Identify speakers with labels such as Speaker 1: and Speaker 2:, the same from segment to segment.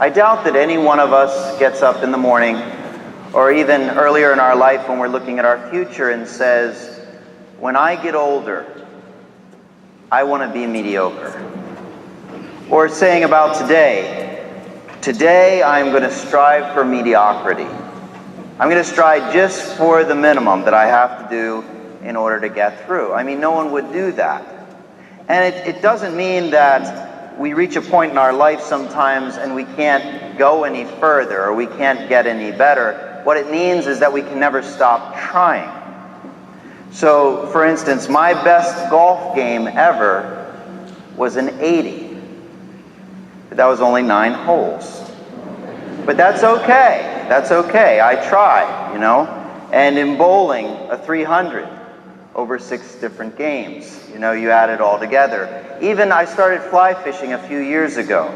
Speaker 1: I doubt that any one of us gets up in the morning, or even earlier in our life when we're looking at our future, and says, when I get older, I want to be mediocre. Or saying about today I'm going to strive for mediocrity. I'm going to strive just for the minimum that I have to do in order to get through. I mean, no one would do that. And it doesn't mean that we reach a point in our life sometimes and we can't go any further or we can't get any better. What it means is that we can never stop trying. So, for instance, my best golf game ever was an 80. But that was only 9 holes. But that's okay. That's okay. I tried, you know. And in bowling, a 300 over 6 different games. You know, you add it all together. Even I started fly fishing a few years ago.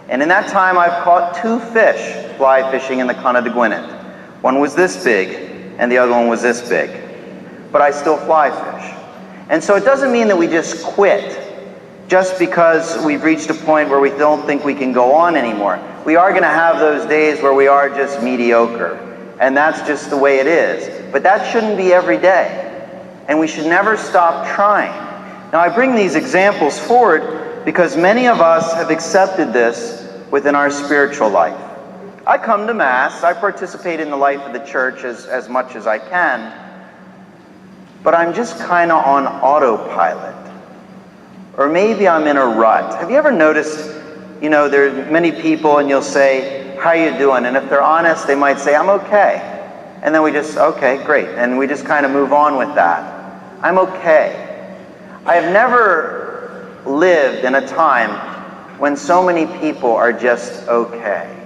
Speaker 1: And in that time, I've caught 2 fish fly fishing in the Cana de Gwinnett. One was this big, and the other one was this big. But I still fly fish. And so it doesn't mean that we just quit just because we've reached a point where we don't think we can go on anymore. We are going to have those days where we are just mediocre. And that's just the way it is. But that shouldn't be every day. And we should never stop trying. Now, I bring these examples forward because many of us have accepted this within our spiritual life. I come to Mass, I participate in the life of the church as much as I can, but I'm just kind of on autopilot. Or maybe I'm in a rut. Have you ever noticed, you know, there are many people and you'll say, how are you doing? And if they're honest, they might say, I'm okay. And then we just, okay, great. And we just kind of move on with that. I'm okay. I have never lived in a time when so many people are just okay.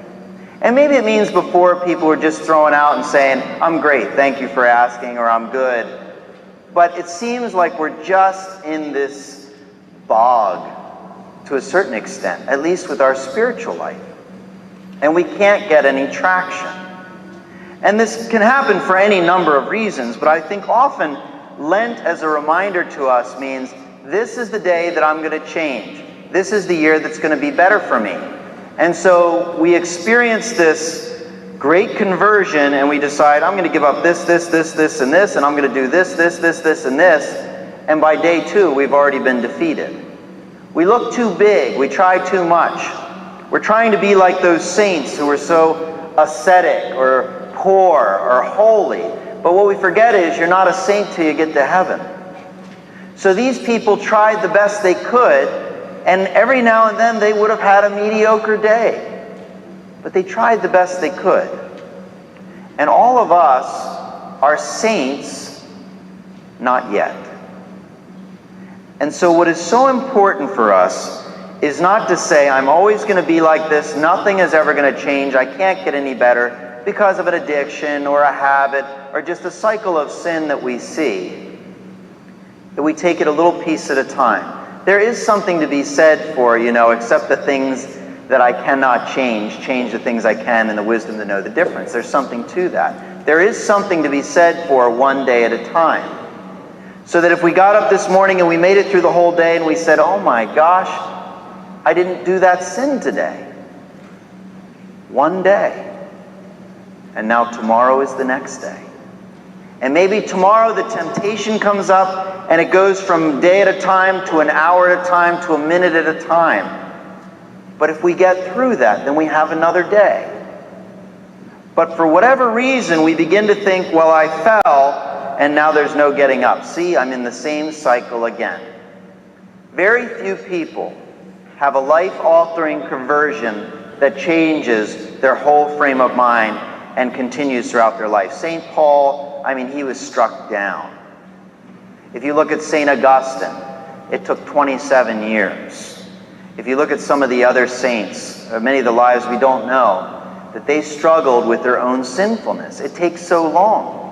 Speaker 1: And maybe it means before people were just throwing out and saying, I'm great, thank you for asking, or I'm good. But it seems like we're just in this bog to a certain extent, at least with our spiritual life. And we can't get any traction. And this can happen for any number of reasons, but I think often Lent as a reminder to us means this is the day that I'm going to change. This is the year that's going to be better for me. And so we experience this great conversion and we decide, I'm going to give up this, and this, and I'm going to do this, and this. And by day 2, we've already been defeated. We look too big. We try too much. We're trying to be like those saints who are so ascetic or poor or holy. But what we forget is you're not a saint till you get to heaven. So these people tried the best they could, and every now and then they would have had a mediocre day. But they tried the best they could. And all of us are saints, not yet. And so what is so important for us is not to say, I'm always going to be like this, nothing is ever going to change, I can't get any better because of an addiction or a habit or just a cycle of sin that we see. That we take it a little piece at a time. There is something to be said for, accept the things that I cannot change the things I can, and the wisdom to know the difference. There's something to that. There is something to be said for one day at a time. So that if we got up this morning and we made it through the whole day and we said, oh my gosh, I didn't do that sin today. One day. And now tomorrow is the next day. And maybe tomorrow the temptation comes up and it goes from day at a time to an hour at a time to a minute at a time. But if we get through that, then we have another day. But for whatever reason, we begin to think, well, I fell, and now there's no getting up. See, I'm in the same cycle again. Very few people have a life-altering conversion that changes their whole frame of mind and continues throughout their life. St. Paul, he was struck down. If you look at St. Augustine, it took 27 years. If you look at some of the other saints, or many of the lives we don't know, that they struggled with their own sinfulness. It takes so long.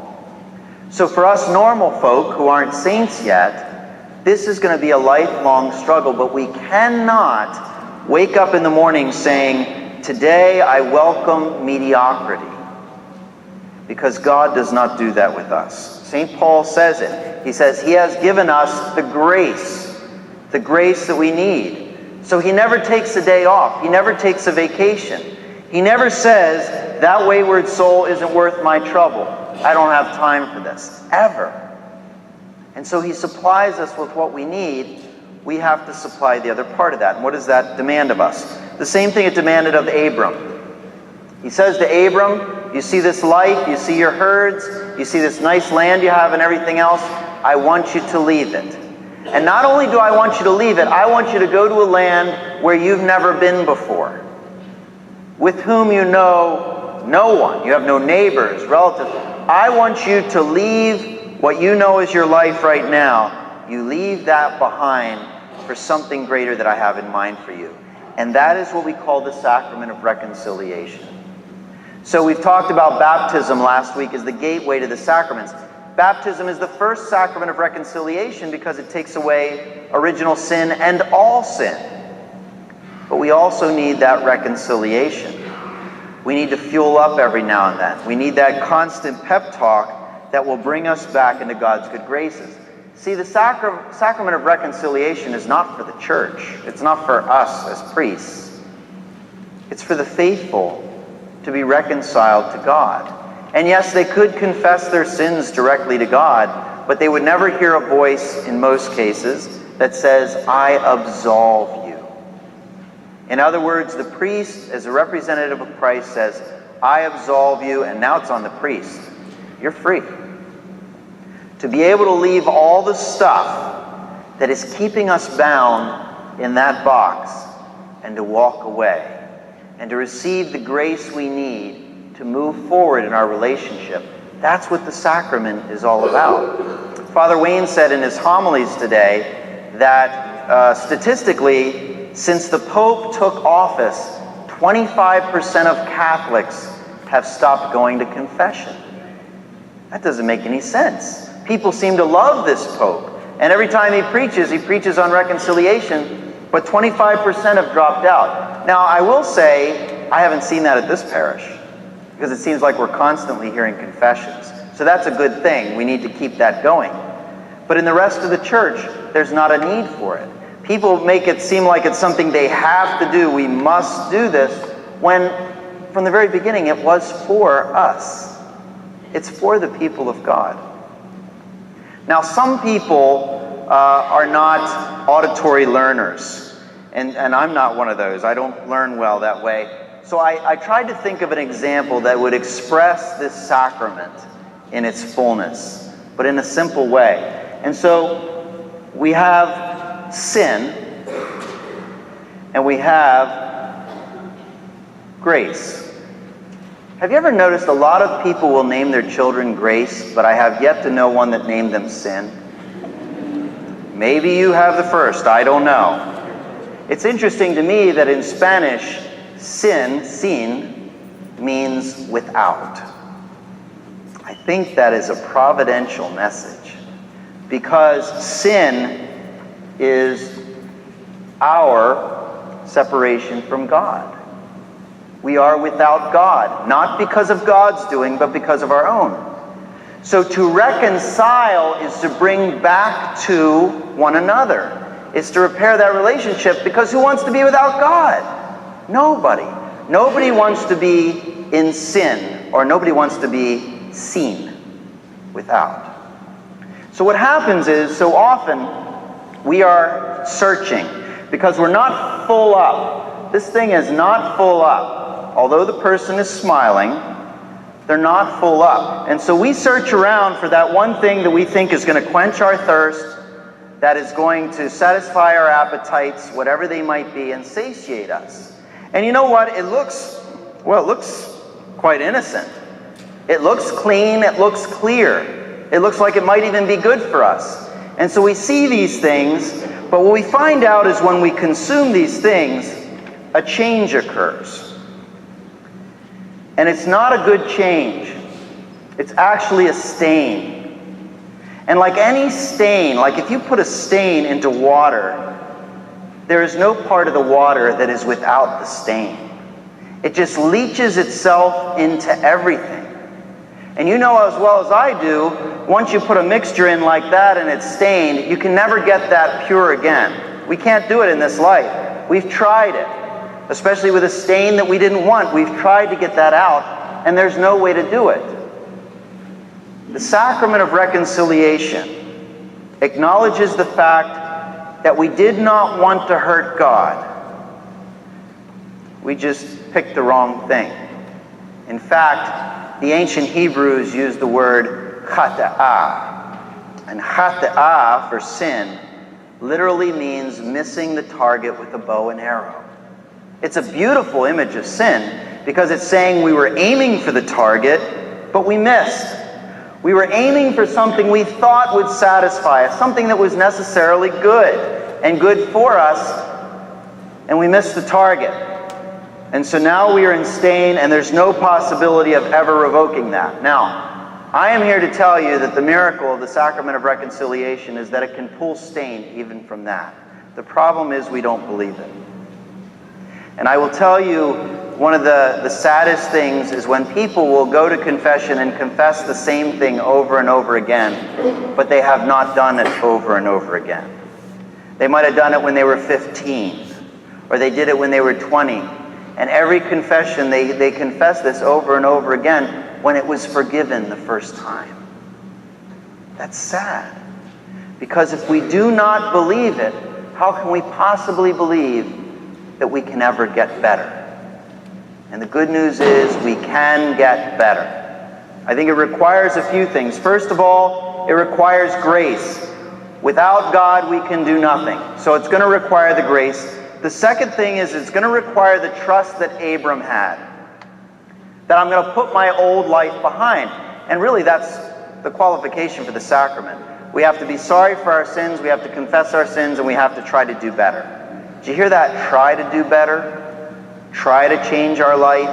Speaker 1: So for us normal folk who aren't saints yet, this is going to be a lifelong struggle, but we cannot wake up in the morning saying, today I welcome mediocrity. Because God does not do that with us. St. Paul says it. He says he has given us the grace that we need So he never takes a day off. He never takes a vacation. He never says, that wayward soul isn't worth my trouble. I don't have time for this, ever. And so he supplies us with what we need. We have to supply the other part of that. And what does that demand of us? The same thing it demanded of Abram. He says to Abram, you see this life, you see your herds, you see this nice land you have and everything else, I want you to leave it. And not only do I want you to leave it, I want you to go to a land where you've never been before, with whom you know no one. You have no neighbors, relatives. I want you to leave what you know is your life right now. You leave that behind for something greater that I have in mind for you. And that is what we call the sacrament of reconciliation. So we've talked about baptism last week as the gateway to the sacraments. Baptism is the first sacrament of reconciliation because it takes away original sin and all sin. But we also need that reconciliation. We need to fuel up every now and then. We need that constant pep talk that will bring us back into God's good graces. See, the sacrament of reconciliation is not for the church. It's not for us as priests. It's for the faithful to be reconciled to God. And yes, they could confess their sins directly to God, but they would never hear a voice, in most cases, that says, I absolve you. In other words, the priest, as a representative of Christ, says, I absolve you, and now it's on the priest. You're free. To be able to leave all the stuff that is keeping us bound in that box and to walk away and to receive the grace we need to move forward in our relationship. That's what the sacrament is all about. Father Wayne said in his homilies today that statistically, since the Pope took office, 25% of Catholics have stopped going to confession. That doesn't make any sense. People seem to love this Pope. And every time he preaches on reconciliation, but 25% have dropped out. Now, I will say, I haven't seen that at this parish, because it seems like we're constantly hearing confessions. So that's a good thing. We need to keep that going. But in the rest of the church, there's not a need for it. People make it seem like it's something they have to do. We must do this, when from the very beginning it was for us. It's for the people of God. Now, some people are not auditory learners, and I'm not one of those. I don't learn well that way. So I tried to think of an example that would express this sacrament in its fullness, but in a simple way. And so we have sin, and we have grace. Have you ever noticed a lot of people will name their children Grace, but I have yet to know one that named them Sin? Maybe you have the first, I don't know. It's interesting to me that in Spanish, sin, means without. I think that is a providential message, because sin is our separation from God. We are without God, not because of God's doing, but because of our own. So to reconcile is to bring back to one another. It's to repair that relationship, because who wants to be without God? Nobody. Nobody wants to be in sin, or nobody wants to be seen without. So what happens is, so often, we are searching, because we're not full up. This thing is not full up. Although the person is smiling, they're not full up. And so we search around for that one thing that we think is going to quench our thirst, that is going to satisfy our appetites, whatever they might be, and satiate us. And you know what? It looks quite innocent. It looks clean. It looks clear. It looks like it might even be good for us. And so we see these things, but what we find out is when we consume these things, a change occurs. And it's not a good change. It's actually a stain. And like any stain, like if you put a stain into water, there is no part of the water that is without the stain. It just leaches itself into everything. And you know as well as I do, once you put a mixture in like that and it's stained, you can never get that pure again. We can't do it in this life. We've tried it, especially with a stain that we didn't want. We've tried to get that out, and there's no way to do it. The sacrament of reconciliation acknowledges the fact that we did not want to hurt God. We just picked the wrong thing. In fact, the ancient Hebrews used the word chata'ah. And chata'ah, for sin, literally means missing the target with a bow and arrow. It's a beautiful image of sin because it's saying we were aiming for the target, but we missed. We were aiming for something we thought would satisfy us, something that was necessarily good and good for us, and we missed the target. And so now we are in stain, and there's no possibility of ever revoking that. Now, I am here to tell you that the miracle of the sacrament of reconciliation is that it can pull stain even from that. The problem is we don't believe it. And I will tell you, one of the saddest things is when people will go to confession and confess the same thing over and over again, but they have not done it over and over again. They might have done it when they were 15, or they did it when they were 20, and every confession they confess this over and over again when it was forgiven the first time. That's sad, because if we do not believe it, how can we possibly believe that we can ever get better? And the good news is we can get better. I think it requires a few things. First of all, it requires grace. Without God, we can do nothing. So it's going to require the grace. The second thing is it's going to require the trust that Abram had. That I'm going to put my old life behind. And really, that's the qualification for the sacrament. We have to be sorry for our sins, we have to confess our sins, and we have to try to do better. Did you hear that? Try to do better. Try to change our life.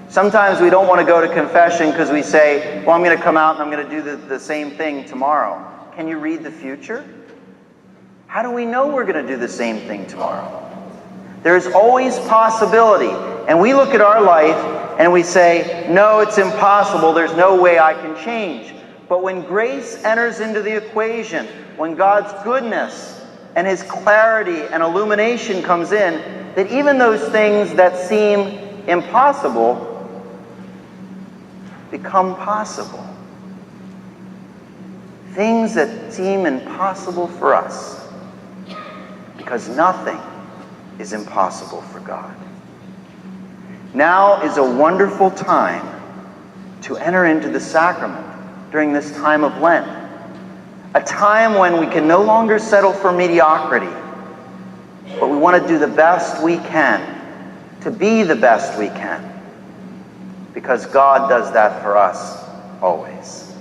Speaker 1: Sometimes we don't want to go to confession because we say, well, I'm going to come out and I'm going to do the same thing tomorrow. Can you read the future? How do we know we're going to do the same thing tomorrow? There's always possibility. And we look at our life and we say, no, it's impossible. There's no way I can change. But when grace enters into the equation, when God's goodness and His clarity and illumination comes in, that even those things that seem impossible become possible. Things that seem impossible for us, because nothing is impossible for God. Now is a wonderful time to enter into the sacrament during this time of Lent. A time when we can no longer settle for mediocrity, but we want to do the best we can, to be the best we can, because God does that for us always.